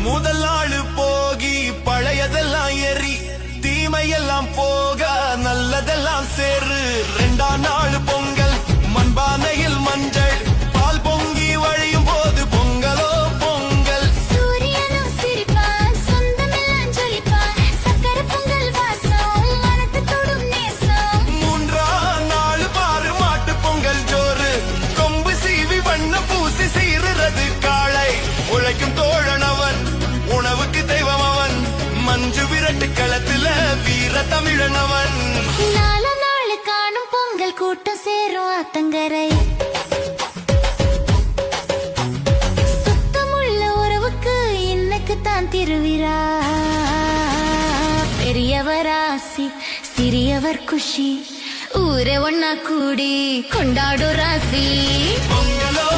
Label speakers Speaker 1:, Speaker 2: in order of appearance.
Speaker 1: முதல் நாள் போகி பழையதெல்லாம் எரி தீமையெல்லாம் போக நல்லதெல்லாம் சேரு. இரண்டாம் நாள் பொங்கல் மண்பானையில் மஞ்சள் பால் பொங்கி வழியும் போது பொங்கலோ பொங்கல்.
Speaker 2: சூரியனும் சிரிப்பான் சொந்தமெல்லாம் ஜொலிப்பான் சக்கர பொங்கல் வாசம் மனத்தை தொடும் நேசம்.
Speaker 1: மூன்றாம் நாள் பாரு மாட்டு பொங்கல் ஜோறு கொம்பு சீவி வண்ண பூசி சீருறது காளை. உழைக்கும் தோழனவன் உணவுக்கு தெய்வம் அவன் மஞ்சு விரட்டு களத்துல வீர தமிழனவன்.
Speaker 2: நாலு நாள் காணும் பொங்கல் கூட்டம் சேரும் ஆத்தங்கரை. சுத்தமுள்ள உறவுக்கு இன்னைக்கு தான் திருவிழா. பெரியவர் ஆசி சிறியவர் குஷி ஊரே ஒன்னா கூடி கொண்டாடும் ராசி.
Speaker 1: பொங்கலோ